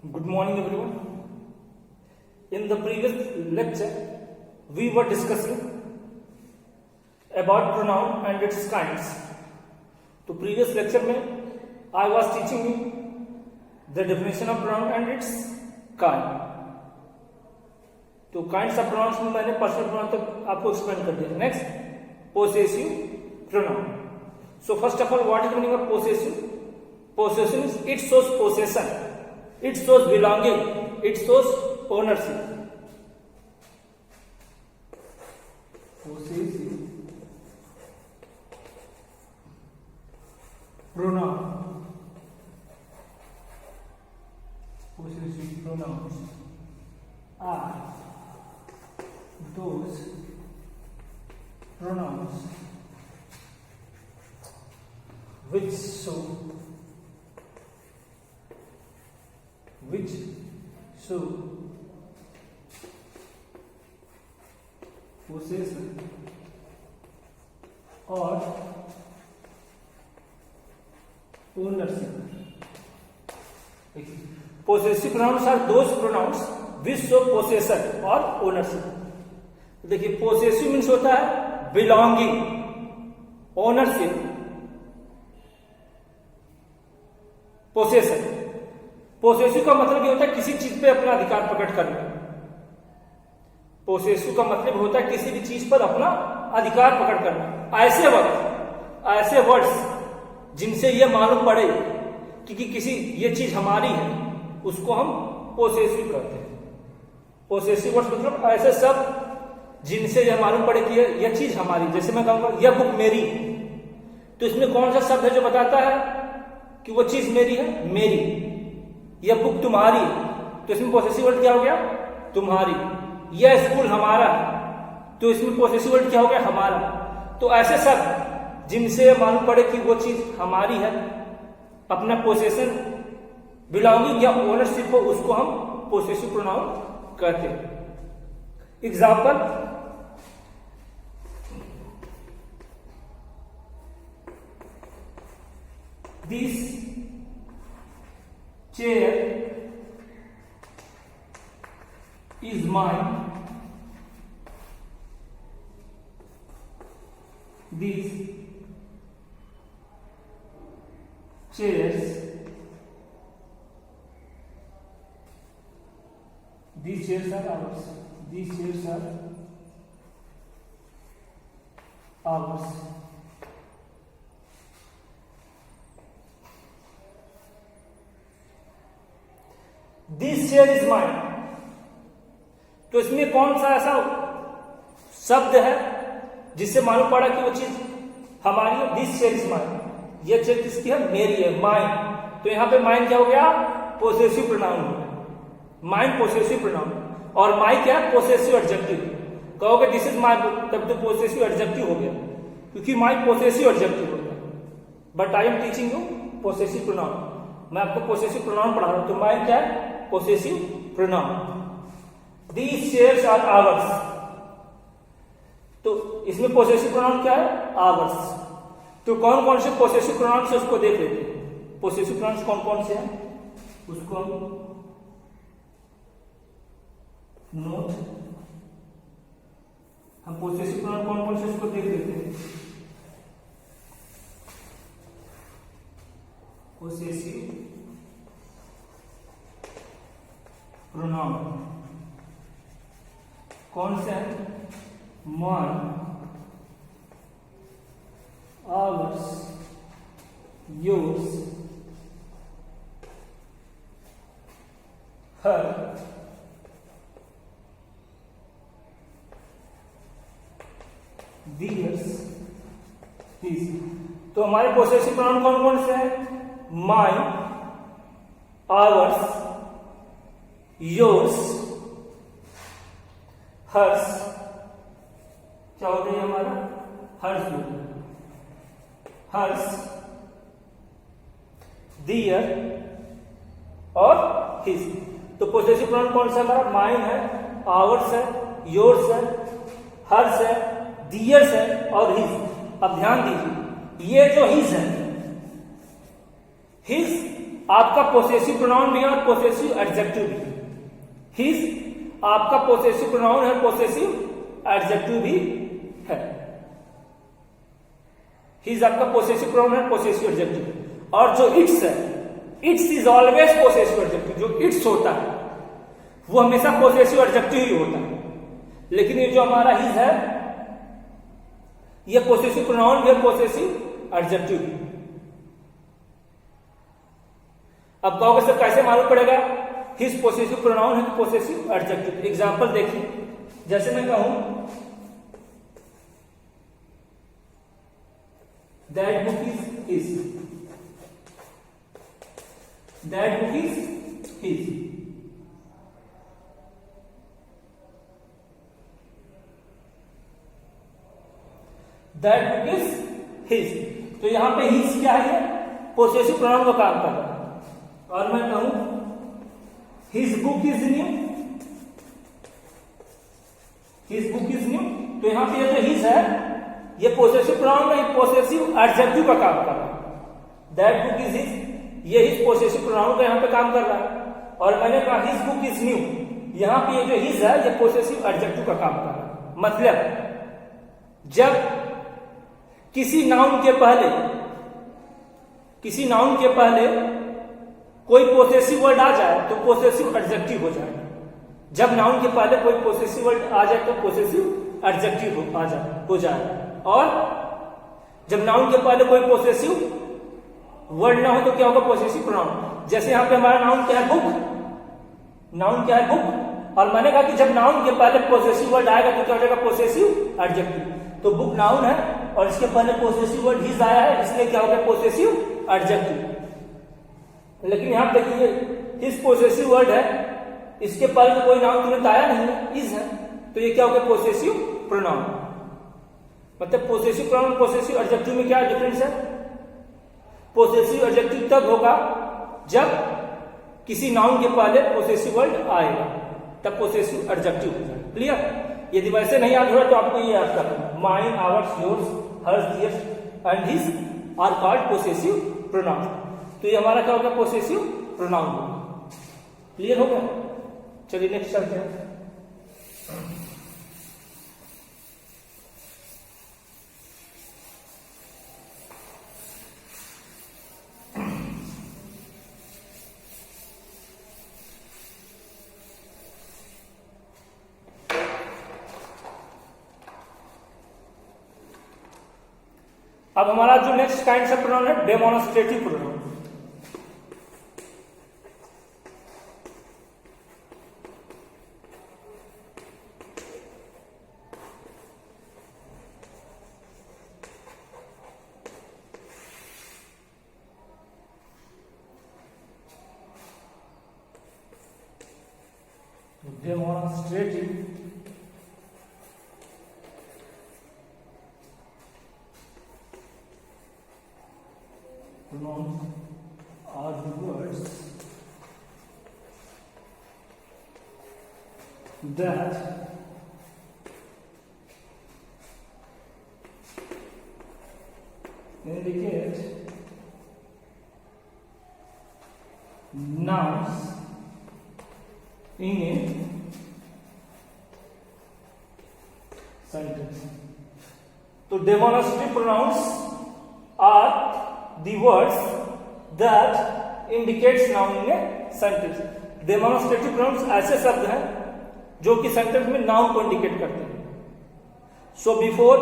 Good morning, everyone. In the previous lecture, we were discussing about pronoun and its kinds. तो previous lecture में I was teaching you the definition of pronoun and its kind. तो kinds of pronouns में मैंने personal pronoun तक आपको explain कर दिया. Next, possessive pronoun. So first of all, what is the meaning of possessive? Possession is it shows possession. It shows belonging. It shows ownership. Possessive pronoun. Possessive pronouns are those pronouns which show possession or ownership. Possessive pronouns are those pronouns which show possession or ownership. देखिए possessive means होता है belonging, ownership, possession. Possessive का मतलब ये होता है किसी चीज पे अपना अधिकार प्रकट करना. पोसेसिव का मतलब होता है किसी भी चीज पर अपना अधिकार प्रकट करना. ऐसे वर्ड्स जिनसे ये मालूम पड़े कि किसी ये चीज हमारी है, उसको हम पोसेसिव कहते हैं. पोसेसिव वर्ड्स मतलब ऐसे शब्द जिनसे यह मालूम पड़े कि यह चीज हमारी. जैसे मैं कहूंगा यह बुक मेरी, तो इसमें कौन सा शब्द है जो बताता है कि वो चीज मेरी है? मेरी. यह बुक तुम्हारी, तो इसमें पोसेसिव वर्ड क्या हो गया? तुम्हारी. यह स्कूल हमारा, तो इसमें पोसेसिव वर्ड क्या हो गया? हमारा. तो ऐसे शब्द जिनसे मालूम पड़े कि वो चीज हमारी है, अपना पोसेशन, बिलोंगिंग या ओनरशिप हो, उसको हम पोसेसिव प्रोनाउन कहते हैं. Example, this chair is mine. These chairs are ours. These chairs are ours. This chair is mine. तो इसमें कौन सा ऐसा शब्द है जिससे मालूम पड़ा कि वो चीज हमारी है? This chair is mine. ये चेयर किसकी है? मेरी है. माइन. तो यहां पे माइन क्या हो गया? पोसेसिव प्रोनाउन हो गया. Mine possessive pronoun. और माई क्या है? Possessive adjective. कहोगे दिस इज माई बुक, तब तो पोसेसिव एडजेक्टिव हो गया, क्योंकि माई पोसेसिव एडजेक्टिव हो गया. But I am teaching you possessive pronoun. मैं आपको पोसेसिव प्रोनाउन पढ़ा रहा हूं. तो माइन क्या है? Possessive pronoun. These chairs are ours. तो इसमें पोसेसिव प्रोनाउन क्या है? आवर्स. तो कौन कौन से पोसेसिव प्रोनाउन से उसको देख लेते हैं. पोसेसिव प्रोनाउन कौन कौन से हैं उसको हम नोट. हम पोसेसिव प्रोनाउन कौन कौन से उसको देख लेते हैं. पोसेसिव प्रोनाउन कौन से हैं? Mine, ours, yours, her, theirs, his. तो हमारे पोसेसिव प्रोनाउन कौन कौन से हैं? Mine, ours, yours, hers. क्या हो गया हमारा? हर्स हो गया. हर्स, दियर और हिज. तो पोसेसिव प्रोनाउन कौन सा हमारा? माइन है, आवर्स है, योर्स है, हर्स है, दियर्स है और हिज. अब ध्यान दीजिए, ये जो हिज है, हिज आपका पोसेसिव प्रोनाउन भी है और पोसेसिव एडजेक्टिव भी है। हिज आपका पोसेसिव प्रोनाउन है, पोसेसिव एडजेक्टिव भी है। हिज आपका पोसेसिव प्रोनाउन है, पोसेसिव एडजेक्टिव। और जो इट्स है, it's is always possessive adjective. जो इट्स होता है वो हमेशा पोसेसिव एडजेक्टिव ही होता है। लेकिन ये जो हमारा हिज है ये पोसेसिव प्रोनाउन भी है, पोसेसिव एडजेक्टिव भी। अब कहोगे सर कैसे मालूम पड़ेगा हिज पोसेसिव प्रोनाउन है कि पोसेसिव एडजेक्टिव? एग्जांपल देखिए, जैसे मैं कहूं that book is his, that book is his. That book is his, तो यहां पे हिज क्या है? पोसेसिव प्रोनाउन का काम कर रहा है। और मैं कहूं his book is new, his book is new, तो यहां पे ये जो हिज है ये पोसेसिव प्रोनाउन नहीं, पोसेसिव एडजेक्टिव का काम कर रहा है। दैट बुक इज हिज, ये हिज पोसेसिव प्रोनाउन का यहां पे काम कर रहा है। और मैंने कहा हिज बुक इज न्यू, यहां पे ये जो हिज है ये पोसेसिव एडजेक्टिव का काम कर रहा है। मतलब जब किसी नाउन के पहले, किसी नाउन के पहले कोई पोसेसिव वर्ड आ जाए तो पोसेसिव एडजेक्टिव हो जाए। जब नाउन के पहले कोई पोसेसिव वर्ड आ जाए तो पोसेसिव एडजेक्टिव हो जाए। और जब नाउन के पहले कोई पोसेसिव वर्ड ना हो तो क्या होगा? Possessive pronoun. जैसे यहां पे हमारा नाउन क्या है? बुक। नाउन क्या है? बुक। और मैंने कहा कि जब नाउन के पहले पोसेसिव वर्ड आएगा तो क्या हो जाएगा? Possessive adjective. तो बुक नाउन है और इसके पहले पोसेसिव वर्ड हिज आया है, इसलिए क्या हो गया? Possessive adjective. लेकिन यहां देखिए हिज पोसेसिव वर्ड है, इसके पहले तो कोई नाउन तुरंत आया नहीं है, इज है, तो ये क्या हो गया? Possessive pronoun. मतलब पोसेसिव प्रोनाउन पोसेसिव एडजेक्टिव में क्या डिफरेंस है? पोसेसिव एडजेक्टिव तब होगा जब किसी नाउन के पहले पोसेसिव वर्ड आएगा, तब पोसेसिव एडजेक्टिव हो जाएगा। क्लियर? यदि वैसे नहीं याद हो रहा तो आपको ये याद करना, mine, ours, yours, hers, theirs and his are called possessive pronoun. तो ये हमारा क्या होगा? पोसेसिव प्रोनाउन होगा। क्लियर हो गया? चलिए नेक्स्ट चलते हैं। अब हमारा जो नेक्स्ट काइंड ऑफ प्रोनाउन है demonstrative pronoun. Demonstrative pronouns are the words that indicate nouns in a sentence. तो demonstrative pronouns are the words that indicates noun in a sentence. Demonstrative pronouns ऐसे शब्द हैं जो कि सेंटेंस में noun को indicate करते हैं। So before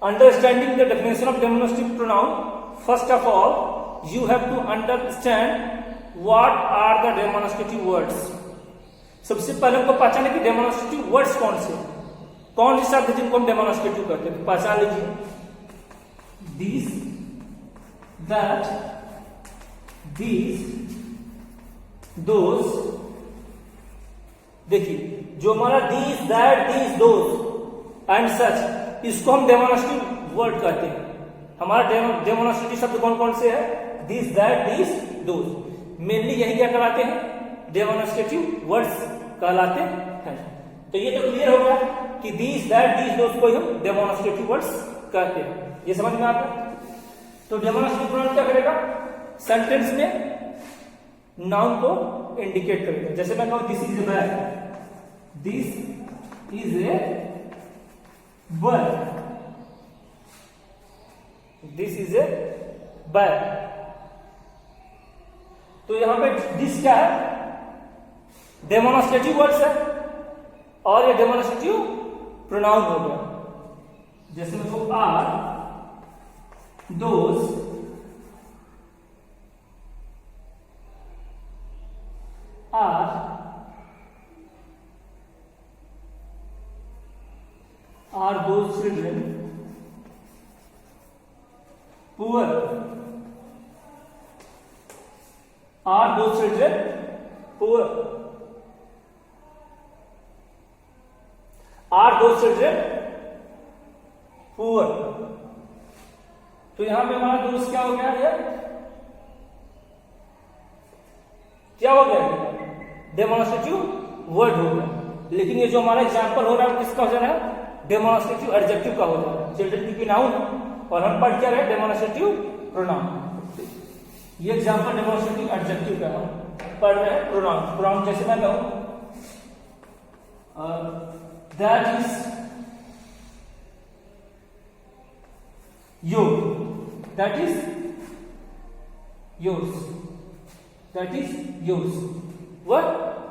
understanding the definition of demonstrative pronoun, first of all you have to understand what are the demonstrative words. सबसे पहले हमको पहचाने कि demonstrative words कौन से, कौन से शब्द जिनको हम demonstrative कहते हैं। पहचान लीजिए, these, that, these, those। देखिए जो हमारा these, that, these, those and such, इसको हम डेमोन्स्ट्रेटिव वर्ड कहते हैं। हमारा डेमोन्स्ट्रेटिव शब्द कौन कौन से है? these, that, these, those। Mainly यही क्या कहलाते हैं? डेमोन्स्ट्रेटिव वर्ड्स कहलाते हैं। तो ये तो क्लियर हो गया कि these, that, these, those को हम डेमोन्स्ट्रेटिव वर्ड्स कहते हैं। ये समझ में आता है? तो डेमोन्स्ट्रेटिव प्रोनाउन क्या करेगा? सेंटेंस में नाउन को इंडिकेट करेगा। जैसे मैं कहूं this is a bag, this is a bag, this is a bag. तो यहां पे दिस क्या है, डेमोन्स्ट्रेटिव वर्ड्स है और ये डेमोन्स्ट्रेटिव प्रोनाउन हो गया। जैसे मैं कहूं are those are those children poor, are those children poor, are those children poor। तो यहां पे हमारा दोस्त क्या हो गया, ये क्या हो गया, डेमोन्स्ट्रेटिव वर्ड हो गया। लेकिन ये जो हमारा एग्जांपल हो रहा है किसका हो जा रहा है, डेमोन्स्ट्रेटिव एडजेक्टिव का हो जा रहा है। चिल्ड्रन क्योंकि नाउन और हम पढ़ क्या रहे, डेमोन्स्ट्रेटिव प्रोनाउन। ये एग्जांपल डेमोन्स्ट्रेटिव एडजेक्टिव का हम पढ़ रहे हैं प्रोनाउन। प्रोनाउन जैसे मैं कहूं that is your, that is yours, that is yours, वह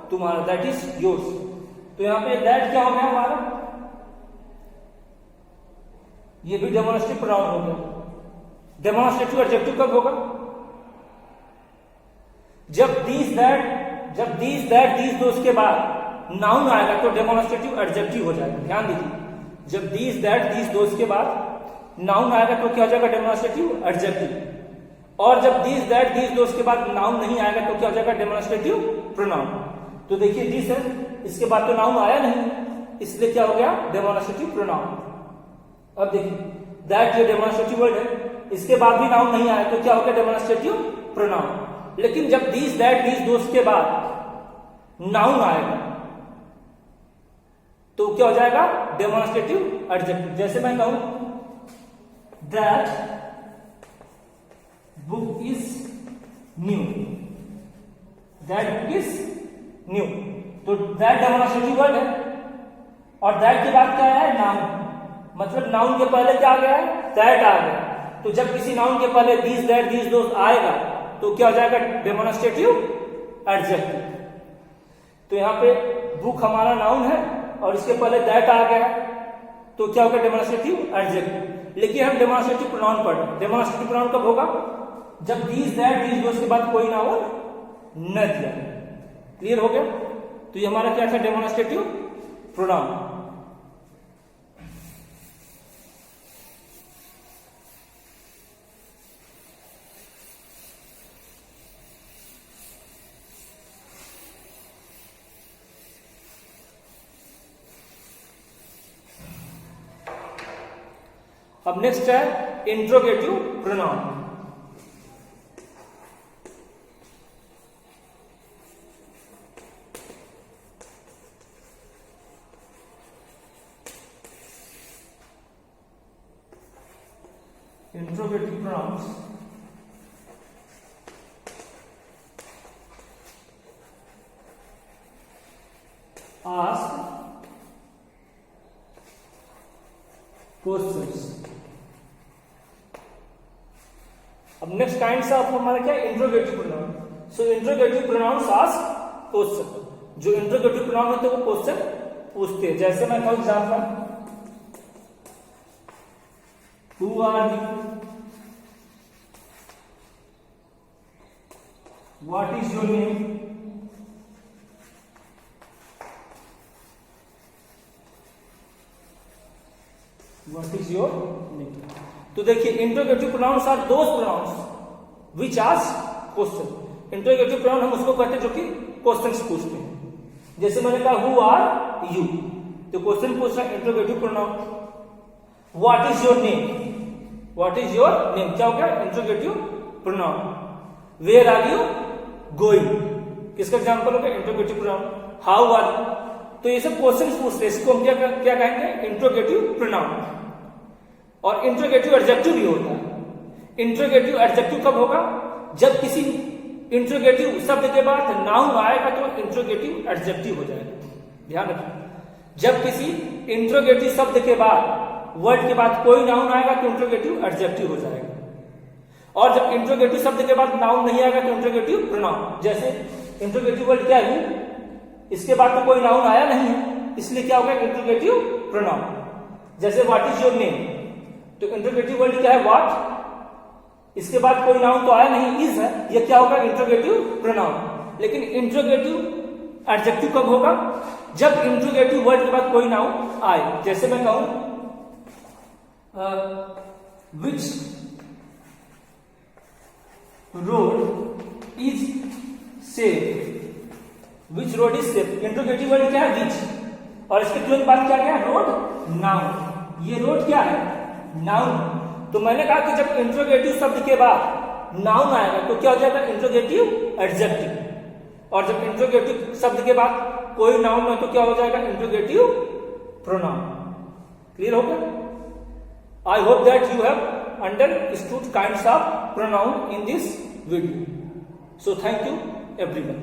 तुम्हारा, दैट इज योर्स। तो यहां पे दैट क्या हो गया हमारा, ये भी डेमोन्स्ट्रेटिव प्रोनाउन हो गया। डेमोन्स्ट्रेटिव एडजेक्टिव कब होगा, जब दीस दैट दीस दोस के बाद नाउन आएगा तो डेमोन्स्ट्रेटिव एडजेक्टिव हो जाएगा। ध्यान दीजिए, जब दीस दैट दीस दोस के बाद नाउन आएगा तो क्या हो जाएगा, डेमोन्स्ट्रेटिव एडजेक्टिव। और जब दीस दैट दीस दोस के बाद नाउन नहीं आएगा तो क्या हो जाएगा, डेमोन्स्ट्रेटिव प्रोनाउन। तो देखिए दिस है, इसके बाद तो नाउन आया नहीं, इसलिए क्या हो गया, डेमोन्स्ट्रेटिव प्रोनाउन। अब देखिए दैट ये डेमोन्स्ट्रेटिव वर्ड है, इसके बाद भी नाउन नहीं आया तो क्या हो गया, डेमोन्स्ट्रेटिव प्रोनाउन। लेकिन जब दीस दैट दीस दोस के बाद नाउन आएगा तो क्या हो जाएगा, डेमोन्स्ट्रेटिव एडजेक्टिव। जैसे मैं कहूं that book is new, that book is new. तो दैट डेमोन्स्ट्रेटिव वर्ड है और दैट के बाद क्या है, नाउन। मतलब नाउन के पहले क्या आ गया है, दैट आ गया। तो जब किसी नाउन के पहले दीस दैट दीस दोस आएगा तो क्या हो जाएगा, डेमोन्स्ट्रेटिव एडजेक्टिव। तो यहां पे बुक हमारा नाउन है और इसके पहले दैट आ गया तो क्या होगा, डेमोन्स्ट्रेटिव एडजेक्टिव। लेकिन हम डेमोन्स्ट्रेटिव प्रोनाउन पढ़ रहे हैं। डेमोन्स्ट्रेटिव प्रोनाउन कब होगा, जब दीस दैट दीस दोस के बाद कोई नाउन न दिया। क्लियर हो गया। तो ये हमारा क्या था, डेमोन्स्ट्रेटिव प्रोनाउन। अब नेक्स्ट है interrogative pronoun. Interrogative pronouns ask questions. अब नेक्स्ट काइंड ऑफ हमारा क्या, interrogative pronoun. So interrogative pronouns ask question. जो इंट्रोगेटिव प्रोनाउन होते हैं वो क्वेश्चन पूछते हैं। जैसे मैं कहूं example, who are you, what is your name, what is your name. तो देखिए interrogative pronouns are those pronouns which ask question. Interrogative pronoun हम उसको कहते हैं जो कि क्वेश्चंस पूछते हैं। जैसे मैंने कहा हु आर यू, तो क्वेश्चन पूछ रहा है, interrogative pronoun. What is your name, what is your name क्या हो गया, interrogative pronoun. Where are you going, किसका एग्जांपल हो गया, interrogative pronoun. How are you, तो ये सब क्वेश्चन पूछते हैं, इसको हम क्या कहेंगे, इंट्रोगेटिव प्रोनाउन। और इंट्रोगेटिव एडजेक्टिव भी होता है। इंट्रोगेटिव एडजेक्टिव कब होगा, जब किसी इंट्रोगेटिव शब्द के बाद नाउन आएगा तो इंट्रोगेटिव एडजेक्टिव हो जाएगा। ध्यान रखिए, जब किसी इंट्रोगेटिव शब्द के बाद वर्ड के बाद कोई नाउन आएगा तो इंट्रोगेटिव एडजेक्टिव हो जाएगा, और जब इंट्रोगेटिव शब्द के बाद नाउन नहीं आएगा तो इंट्रोगेटिव प्रोनाउन। जैसे इंट्रोगेटिव वर्ड क्या है, इसके बाद तो कोई नाउन आया नहीं है, इसलिए क्या होगा, इंट्रोगेटिव प्रोनाउन। जैसे व्हाट इज योर नेम, तो इंट्रोगेटिव वर्ड क्या है, व्हाट, इसके बाद कोई नाउन तो आया नहीं, इज है, यह क्या होगा, इंट्रोगेटिव प्रोनाउन। लेकिन इंट्रोगेटिव एडजेक्टिव कब होगा, जब इंट्रोगेटिव वर्ड के बाद कोई नाउन आए। जैसे मैं कहूं विच road is safe, which road is safe, interrogative word क्या है, विच, और इसके तुरंत बाद क्या है, रोड, नाउन। ये रोड क्या है, नाउन। तो मैंने कहा कि जब इंट्रोगेटिव शब्द के बाद नाउन आएगा तो क्या हो जाएगा, इंट्रोगेटिव एडजेक्टिव, और जब इंट्रोगेटिव शब्द के बाद कोई नाउन है तो क्या हो जाएगा, इंट्रोगेटिव प्रोनाउन। क्लियर हो गया? I hope that you have understood kinds of pronoun in this video. So thank you everyone.